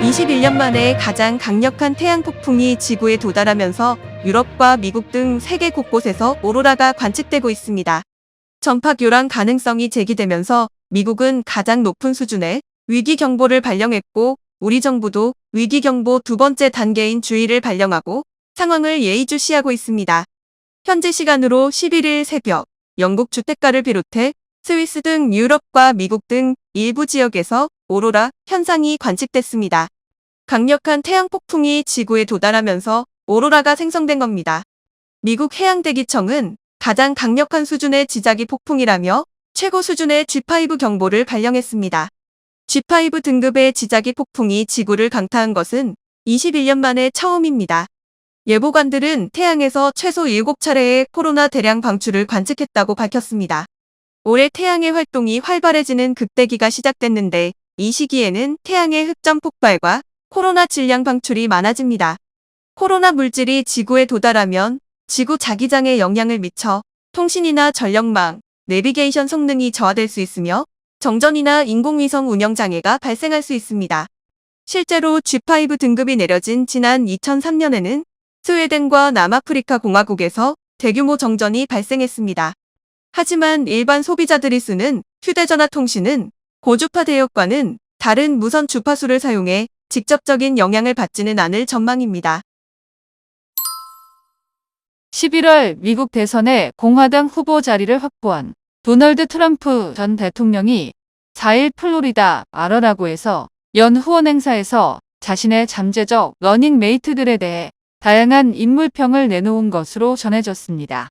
21년 만에 가장 강력한 태양 폭풍이 지구에 도달하면서 유럽과 미국 등 세계 곳곳에서 오로라가 관측되고 있습니다. 전파 교란 가능성이 제기되면서 미국은 가장 높은 수준의 위기 경보를 발령했고, 우리 정부도 위기 경보 두 번째 단계인 주의를 발령하고 상황을 예의주시하고 있습니다. 현지 시간으로 11일 새벽, 영국 주택가를 비롯해 스위스 등 유럽과 미국 등 일부 지역에서 오로라 현상이 관측됐습니다. 강력한 태양 폭풍이 지구에 도달하면서 오로라가 생성된 겁니다. 미국 해양대기청은 가장 강력한 수준의 지자기 폭풍이라며 최고 수준의 G5 경보를 발령했습니다. G5 등급의 지자기 폭풍이 지구를 강타한 것은 21년 만에 처음입니다. 예보관들은 태양에서 최소 7차례의 코로나 대량 방출을 관측했다고 밝혔습니다. 올해 태양의 활동이 활발해지는 극대기가 시작됐는데, 이 시기에는 태양의 흑점 폭발과 코로나 질량 방출이 많아집니다. 코로나 물질이 지구에 도달하면 지구 자기장에 영향을 미쳐 통신이나 전력망, 내비게이션 성능이 저하될 수 있으며 정전이나 인공위성 운영 장애가 발생할 수 있습니다. 실제로 G5 등급이 내려진 지난 2003년에는 스웨덴과 남아프리카 공화국에서 대규모 정전이 발생했습니다. 하지만 일반 소비자들이 쓰는 휴대전화 통신은 고주파 대역과는 다른 무선 주파수를 사용해 직접적인 영향을 받지는 않을 전망입니다. 11월 미국 대선에 공화당 후보 자리를 확보한 도널드 트럼프 전 대통령이 4일 플로리다 마러라고에서 연 후원 행사에서 자신의 잠재적 러닝메이트들에 대해 다양한 인물평을 내놓은 것으로 전해졌습니다.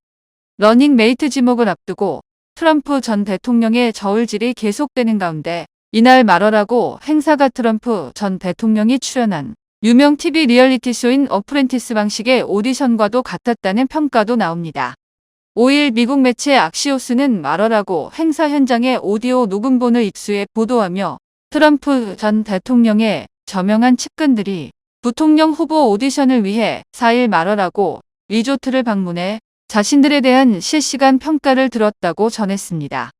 러닝메이트 지목을 앞두고 트럼프 전 대통령의 저울질이 계속되는 가운데, 이날 마러라고 행사가 트럼프 전 대통령이 출연한 유명 TV 리얼리티 쇼인 어프렌티스 방식의 오디션과도 같았다는 평가도 나옵니다. 5일 미국 매체 악시오스는 마러라고 행사 현장의 오디오 녹음본을 입수해 보도하며, 트럼프 전 대통령의 저명한 측근들이 부통령 후보 오디션을 위해 4일 마러라고 리조트를 방문해 자신들에 대한 실시간 평가를 들었다고 전했습니다.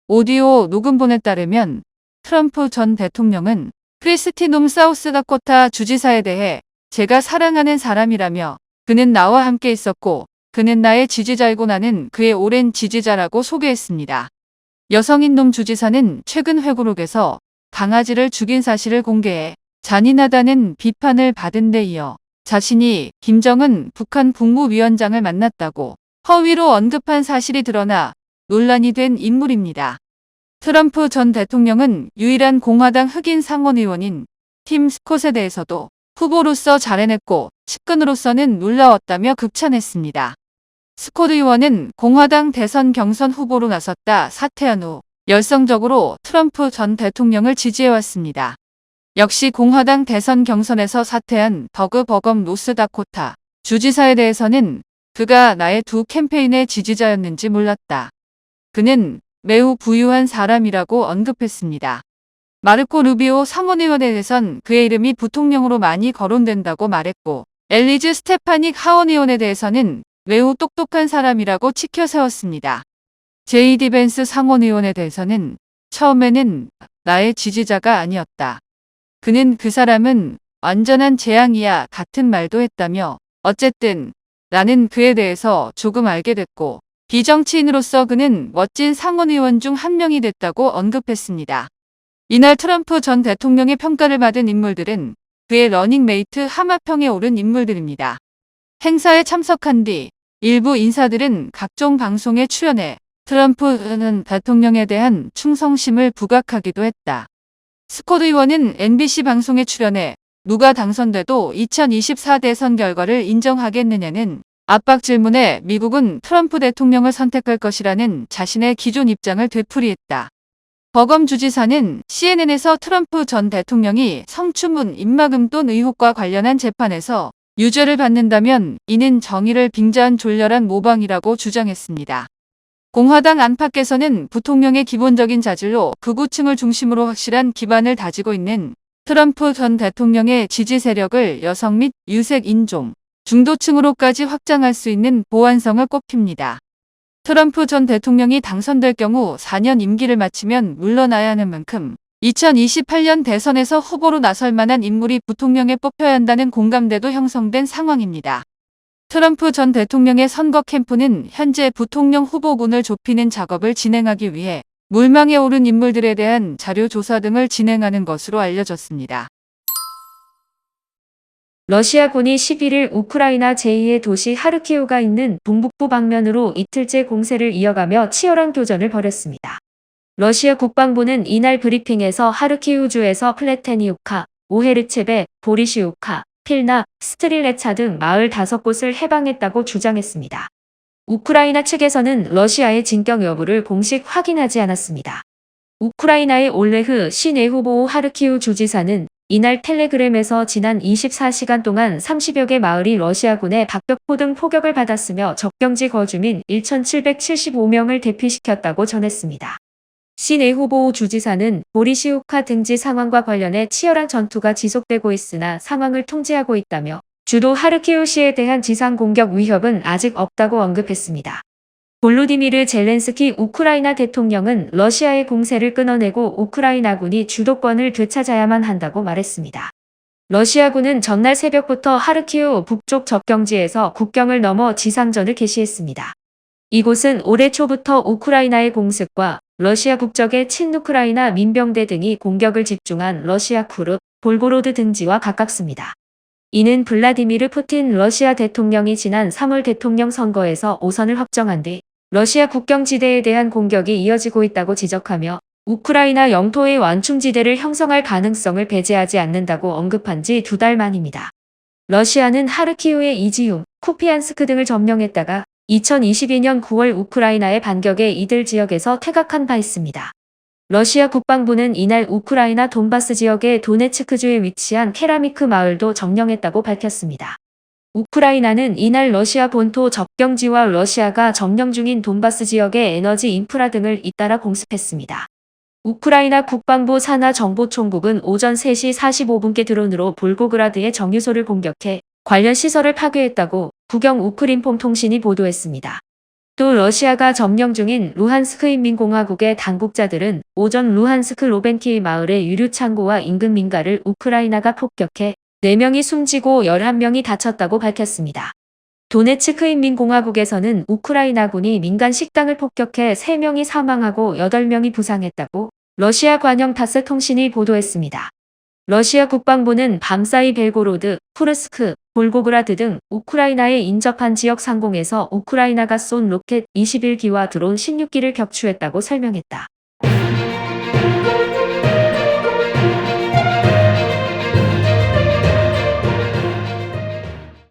오디오 녹음본에 따르면 트럼프 전 대통령은 크리스티 놈 사우스다코타 주지사에 대해 "제가 사랑하는 사람이라며 그는 나와 함께 있었고 그는 나의 지지자이고 나는 그의 오랜 지지자라고 소개했습니다. 여성인 놈 주지사는 최근 회고록에서 강아지를 죽인 사실을 공개해 잔인하다는 비판을 받은 데 이어 자신이 김정은 북한 국무위원장을 만났다고 허위로 언급한 사실이 드러나 논란이 된 인물입니다. 트럼프 전 대통령은 유일한 공화당 흑인 상원의원인 팀 스콧에 대해서도 후보로서 잘해냈고 측근으로서는 놀라웠다며 극찬했습니다. 스콧 의원은 공화당 대선 경선 후보로 나섰다 사퇴한 후 열성적으로 트럼프 전 대통령을 지지해왔습니다. 역시 공화당 대선 경선에서 사퇴한 더그 버검 노스다코타 주지사에 대해서는 그가 나의 두 캠페인의 지지자였는지 몰랐다. 그는 매우 부유한 사람이라고 언급했습니다. 마르코 루비오 상원의원에 대해선 그의 이름이 부통령으로 많이 거론된다고 말했고, 엘리즈 스테파닉 하원의원에 대해서는 매우 똑똑한 사람이라고 치켜 세웠습니다. 제이디 벤스 상원의원에 대해서는 처음에는 나의 지지자가 아니었다. 그는 그 사람은 완전한 재앙이야 같은 말도 했다며, 어쨌든 나는 그에 대해서 조금 알게 됐고 비정치인으로서 그는 멋진 상원의원 중 한 명이 됐다고 언급했습니다. 이날 트럼프 전 대통령의 평가를 받은 인물들은 그의 러닝메이트 하마평에 오른 인물들입니다. 행사에 참석한 뒤 일부 인사들은 각종 방송에 출연해 트럼프 전 대통령에 대한 충성심을 부각하기도 했다. 스콧 의원은 NBC 방송에 출연해 누가 당선돼도 2024 대선 결과를 인정하겠느냐는 압박 질문에 미국은 트럼프 대통령을 선택할 것이라는 자신의 기존 입장을 되풀이했다. 버검 주지사는 CNN에서 트럼프 전 대통령이 성추문 입막음돈 의혹과 관련한 재판에서 유죄를 받는다면 이는 정의를 빙자한 졸렬한 모방이라고 주장했습니다. 공화당 안팎에서는 부통령의 기본적인 자질로 극우층을 중심으로 확실한 기반을 다지고 있는 트럼프 전 대통령의 지지 세력을 여성 및 유색 인종, 중도층으로까지 확장할 수 있는 보완성을 꼽힙니다. 트럼프 전 대통령이 당선될 경우 4년 임기를 마치면 물러나야 하는 만큼 2028년 대선에서 후보로 나설 만한 인물이 부통령에 뽑혀야 한다는 공감대도 형성된 상황입니다. 트럼프 전 대통령의 선거 캠프는 현재 부통령 후보군을 좁히는 작업을 진행하기 위해 물망에 오른 인물들에 대한 자료 조사 등을 진행하는 것으로 알려졌습니다. 러시아군이 11일 우크라이나 제2의 도시 하르키우가 있는 동북부 방면으로 이틀째 공세를 이어가며 치열한 교전을 벌였습니다. 러시아 국방부는 이날 브리핑에서 하르키우주에서 플레테니우카, 오헤르체베, 보리시우카, 필나, 스트릴레차 등 마을 5곳을 해방했다고 주장했습니다. 우크라이나 측에서는 러시아의 진격 여부를 공식 확인하지 않았습니다. 우크라이나의 올레흐 시네후보오 하르키우 주지사는 이날 텔레그램에서 지난 24시간 동안 30여 개 마을이 러시아군의 박격포 등 포격을 받았으며 접경지 거주민 1,775명을 대피시켰다고 전했습니다. 시네후보오 주지사는 보리시우카 등지 상황과 관련해 치열한 전투가 지속되고 있으나 상황을 통제하고 있다며 주도 하르키우시에 대한 지상 공격 위협은 아직 없다고 언급했습니다. 볼로디미르 젤렌스키 우크라이나 대통령은 러시아의 공세를 끊어내고 우크라이나군이 주도권을 되찾아야만 한다고 말했습니다. 러시아군은 전날 새벽부터 하르키우 북쪽 접경지에서 국경을 넘어 지상전을 개시했습니다. 이곳은 올해 초부터 우크라이나의 공습과 러시아 국적의 친우크라이나 민병대 등이 공격을 집중한 러시아 쿠르, 볼고로드 등지와 가깝습니다. 이는 블라디미르 푸틴 러시아 대통령이 지난 3월 대통령 선거에서 5선을 확정한 뒤 러시아 국경지대에 대한 공격이 이어지고 있다고 지적하며 우크라이나 영토의 완충지대를 형성할 가능성을 배제하지 않는다고 언급한 지 2달 만입니다. 러시아는 하르키우의 이지움, 쿠피안스크 등을 점령했다가 2022년 9월 우크라이나의 반격에 이들 지역에서 퇴각한 바 있습니다. 러시아 국방부는 이날 우크라이나 돈바스 지역의 도네츠크주에 위치한 케라미크 마을도 점령했다고 밝혔습니다. 우크라이나는 이날 러시아 본토 접경지와 러시아가 점령 중인 돈바스 지역의 에너지 인프라 등을 잇따라 공습했습니다. 우크라이나 국방부 산하정보총국은 오전 3시 45분께 드론으로 볼고그라드의 정유소를 공격해 관련 시설을 파괴했다고 국영 우크린폼 통신이 보도했습니다. 또 러시아가 점령 중인 루한스크 인민공화국의 당국자들은 오전 루한스크 로벤키 마을의 유류 창고와 인근 민가를 우크라이나가 폭격해 4명이 숨지고 11명이 다쳤다고 밝혔습니다. 도네츠크 인민공화국에서는 우크라이나군이 민간 식당을 폭격해 3명이 사망하고 8명이 부상했다고 러시아 관영 타스 통신이 보도했습니다. 러시아 국방부는 밤사이 벨고로드, 쿠르스크, 볼고그라드 등 우크라이나에 인접한 지역 상공에서 우크라이나가 쏜 로켓 21기와 드론 16기를 격추했다고 설명했다.